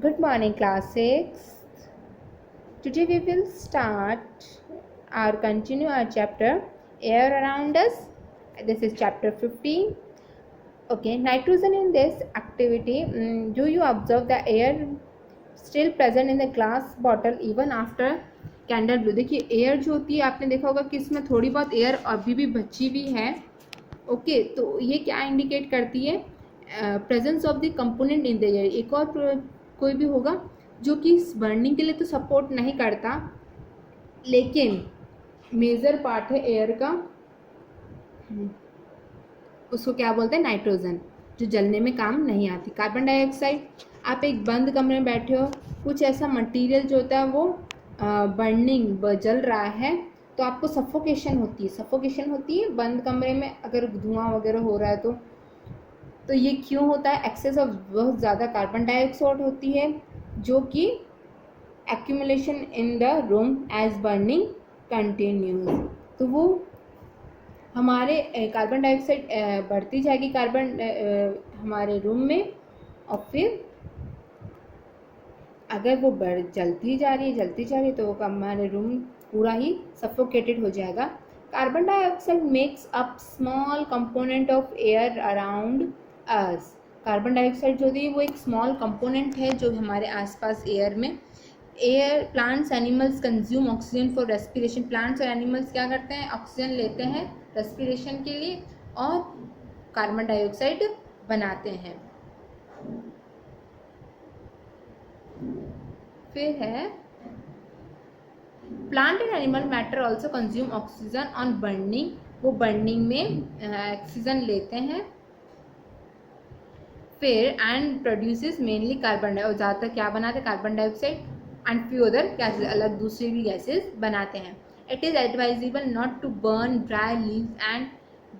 Good morning, class 6. Today we will start or continue our chapter Air Around Us. This is chapter 15. Okay, nitrogen in this activity. Do you observe the air still present in the glass bottle even after candle blue? देखिए air जो होती है आपने देखा होगा कि इसमें थोड़ी बहुत एयर अभी भी बची भी है. ओके, तो ये क्या इंडिकेट करती है? Presence of the component in the air. एक और कोई भी होगा जो कि बर्निंग के लिए तो सपोर्ट नहीं करता, लेकिन मेजर पार्ट है एयर का. उसको क्या बोलते हैं? नाइट्रोजन, जो जलने में काम नहीं आती. कार्बन डाइऑक्साइड, आप एक बंद कमरे में बैठे हो, कुछ ऐसा मटेरियल जो होता है वो बर्निंग जल रहा है, तो आपको सफोकेशन होती है बंद कमरे में अगर धुआं वगैरह हो रहा है तो ये क्यों होता है? एक्सेस ऑफ बहुत ज़्यादा कार्बन डाइऑक्साइड होती है जो कि accumulation in the room as burning continues. तो वो हमारे कार्बन डाइऑक्साइड बढ़ती जाएगी हमारे रूम में, और फिर अगर वो जलती जा रही है तो हमारे रूम पूरा ही सफोकेटेड हो जाएगा. Carbon dioxide makes up small component of air around us. Carbon dioxide जो होती है वो एक स्मॉल कंपोनेंट है जो हमारे आसपास एयर में. Air plants animals consume oxygen for respiration. Plants और एनिमल्स क्या करते हैं? ऑक्सीजन लेते हैं रेस्पिरेशन के लिए और कार्बन डाइऑक्साइड बनाते हैं. फिर है plant and animal matter also consume oxygen on burning. वो बर्निंग में ऑक्सीजन लेते हैं. फिर and produces mainly carbon dioxide. ज़्यादातर क्या बनाते हैं? Carbon dioxide and few other gases, अलग दूसरी भी गैसेज बनाते हैं. It is advisable not to burn dry leaves and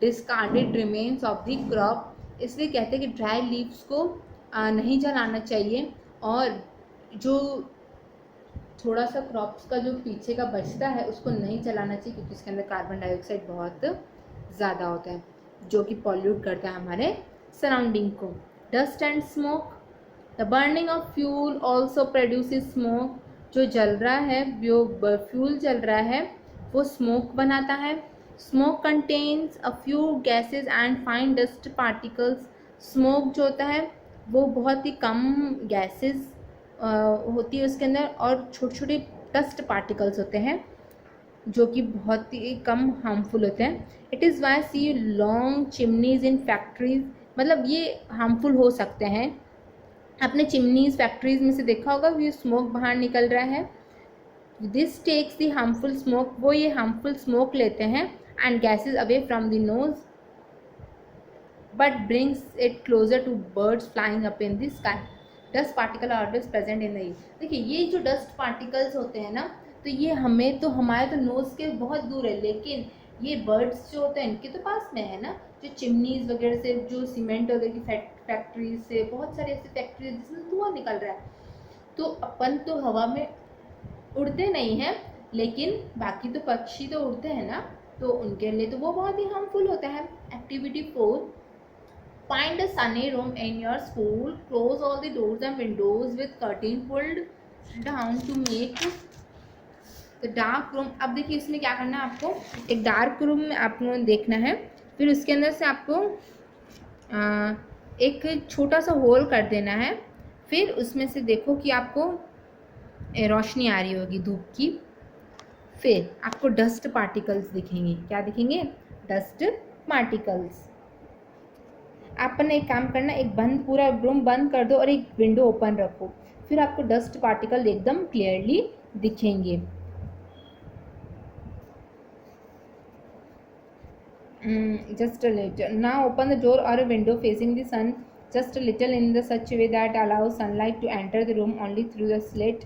discarded remains of the crop. इसलिए कहते हैं कि ड्राई लीव्स को नहीं जलाना चाहिए, और जो थोड़ा सा क्रॉप्स का जो पीछे का बचता है उसको नहीं जलाना चाहिए, क्योंकि इसके अंदर कार्बन डाइऑक्साइड बहुत ज़्यादा होता है जो कि पॉल्यूट करता है हमारे सराउंडिंग को. Dust and smoke. The burning of fuel also produces smoke. जो जल रहा है, जो फ्यूल जल रहा है वो स्मोक बनाता है. Smoke contains a few gases and fine dust particles. Smoke जो होता है वो बहुत ही कम गैसेज होती है उसके अंदर, और छोटे छोटे डस्ट पार्टिकल्स होते हैं जो कि बहुत ही कम हार्मफुल होते हैं. It is why see long chimneys in factories. मतलब ये हार्मफुल हो सकते हैं. आपने चिमनीज फैक्ट्रीज में से देखा होगा कि स्मोक बाहर निकल रहा है. This takes the harmful smoke. वो ये हार्मफुल स्मोक लेते हैं and gases away from the nose, but brings it closer to birds flying up in the sky. Dust particle are always present in the air. देखिए ये जो dust particles होते हैं ना, तो ये हमारे तो नोज़ के बहुत दूर है, लेकिन ये बर्ड्स जो होते हैं इनके तो पास में है ना. जो चिमनीज वगैरह से, जो सीमेंट वगैरह की फैक्ट्रीज से, बहुत सारे ऐसे फैक्ट्रीज जिसमें धुआं निकल रहा है, तो अपन तो हवा में उड़ते नहीं हैं, लेकिन बाकी तो पक्षी तो उड़ते हैं ना, तो उनके लिए तो वो बहुत ही हार्मफुल होता है. Activity 4. Find a sunny room in your school. Close all the doors and windows with curtain pulled down to make the dark room. अब देखिए इसमें क्या करना है आपको? एक डार्क रूम में आपको देखना है, फिर उसके अंदर से आपको एक छोटा सा होल कर देना है. फिर उसमें से देखो कि आपको रोशनी आ रही होगी धूप की. फिर आपको डस्ट पार्टिकल्स दिखेंगे. क्या दिखेंगे? Dust particles. आपने एक काम करना, एक पूरा रूम बंद कर दो और एक विंडो ओपन रखो, फिर आपको डस्ट पार्टिकल एकदम क्लियरली दिखेंगे. Just a little. Now open the door or a window facing the sun just a little in the such way that allows sunlight to enter the room only through the slit.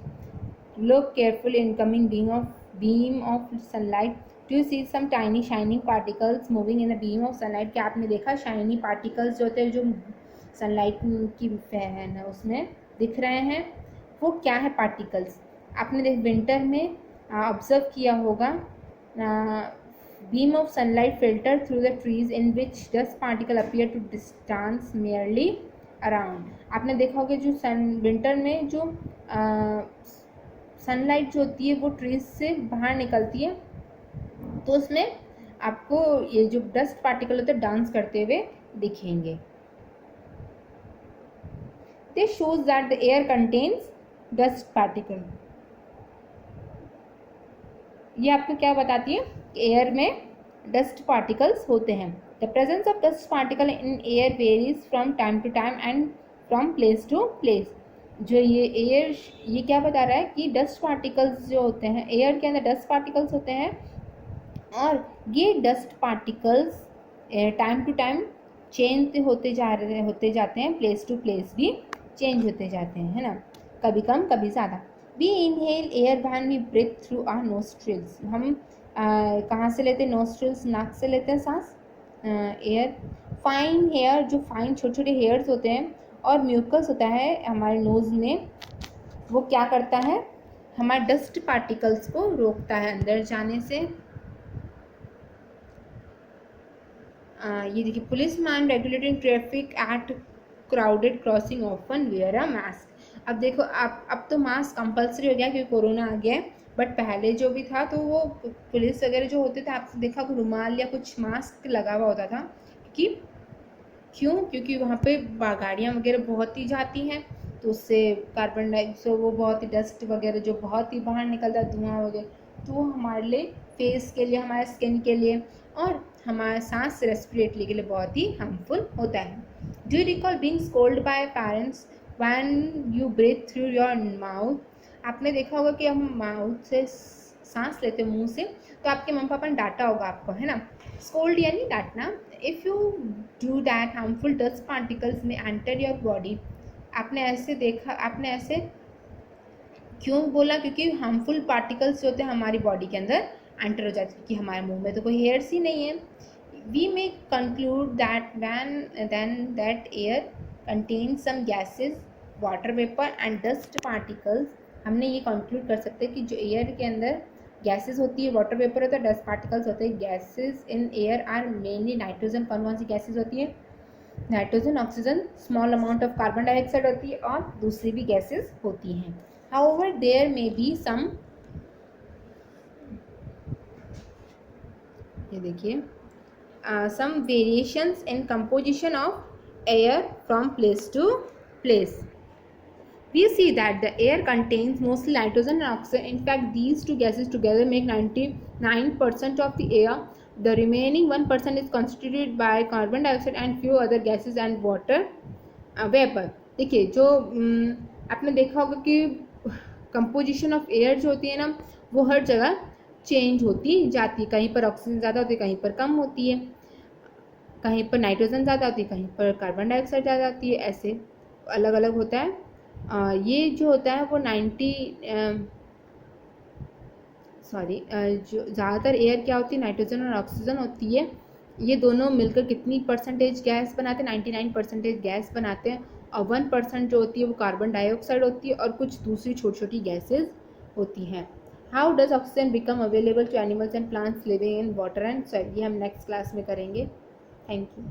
Look carefully incoming beam of sunlight. Do you see some tiny shining particles moving in the beam of sunlight? क्या आपने देखा shiny particles जो होते हैं जो sunlight की fan है उसमें दिख रहे हैं? वो क्या है पार्टिकल्स? आपने विंटर में ऑब्जर्व किया होगा. Beam of sunlight filter through the trees in which dust particle appear to distance merely around. आपने देखा होगा जो विंटर में जो सनलाइट जो होती है वो ट्रीज से बाहर निकलती है, तो उसमें आपको ये जो डस्ट पार्टिकल होते हैं डांस करते हुए दिखेंगे। This shows that the air contains dust particle. ये आपको क्या बताती है? एयर में डस्ट पार्टिकल्स होते हैं। The presence of dust particle in air varies from time to time and from place to place. जो ये एयर, ये क्या बता रहा है कि डस्ट पार्टिकल्स जो होते हैं, एयर के अंदर डस्ट पार्टिकल्स होते हैं और ये dust particles time to time change होते जाते हैं, प्लेस टू प्लेस भी चेंज होते जाते हैं, है ना, कभी कम कभी ज़्यादा। We inhale air when we breathe through our nostrils. हम कहाँ से लेते हैं? नोस्ट्रिल्स, नाक से लेते हैं सांस एयर। फाइन हेयर, जो फाइन छोटे छोटे हेयर्स होते हैं, और म्यूकस होता है हमारे नोज़ में, वो क्या करता है? हमारे डस्ट पार्टिकल्स को रोकता है अंदर जाने से। ये देखिए, policeman regulating traffic at crowded crossing often wear a mask. अब देखो, अब तो मास्क कंपलसरी हो गया क्योंकि कोरोना आ गया है, बट पहले जो भी था तो वो पुलिस वगैरह जो होते थे, आपने देखा रुमाल या कुछ मास्क लगा हुआ होता था। क्योंकि वहाँ पे गाड़ियाँ वगैरह बहुत ही जाती हैं, तो उससे कार्बन डाइऑक्साइड, वो बहुत ही डस्ट वगैरह जो बहुत ही बाहर निकलता है, धुआं वगैरह, तो वो हमारे लिए, फेस के लिए, हमारे स्किन के लिए और हमारे सांस रेस्पिरेटरी के लिए बहुत ही हार्मफुल होता है। Do you recall being scolded by parents when you breathe through your mouth? आपने देखा होगा कि हम माउथ से सांस लेते हैं, मुंह से, तो आपके मम्मी पापा ने डांटा होगा आपको, है ना। स्कोल्ड यानी डांटना। If you do that harmful dust particles may enter your body. आपने ऐसे देखा, आपने ऐसे क्यों बोला? क्योंकि हार्मफुल पार्टिकल्स जो होते हैं हमारी बॉडी के अंदर एंटर हो जाते हैं, क्योंकि हमारे मुंह में तो कोई हेयर्स ही नहीं है। We may conclude that then that air contains some gases, water vapour and dust particles. हमने ये कंक्लूड कर सकते हैं कि जो एयर के अंदर गैसेस होती है, वाटर वेपर होता है, डस्ट पार्टिकल्स होते हैं। Gases in air are mainly nitrogen. कौन कौन सी गैसेज होती है? Nitrogen, oxygen, small amount of carbon dioxide होती है, और दूसरी भी गैसेज होती हैं। However, there may be some, ये देखिए, some variations in composition of air from place to place. We see that the air contains mostly nitrogen and oxygen. In fact, these two gases together make 99% of the air. The remaining 1% is constituted by carbon dioxide and few other gases and water vapor. देखिए, जो आपने देखा होगा कि composition of air जो होती है ना, वो हर जगह चेंज होती जाती है। कहीं पर ऑक्सीजन ज़्यादा होती है, कहीं पर कम होती है, कहीं पर नाइट्रोजन ज़्यादा होती है, कहीं पर कार्बन डाइऑक्साइड ज़्यादा होती है, ऐसे अलग अलग होता है। ये जो होता है वो जो ज़्यादातर एयर क्या होती है, नाइट्रोजन और ऑक्सीजन होती है। ये दोनों मिलकर कितनी परसेंटेज गैस बनाते हैं? 99% गैस बनाते हैं, और 1% जो होती है वो कार्बन डाइऑक्साइड होती है, और कुछ दूसरी छोटी छोटी गैसेज होती हैं। How does oxygen become available to animals and plants living in water and soil? ये हम नेक्स्ट क्लास में करेंगे। Thank you.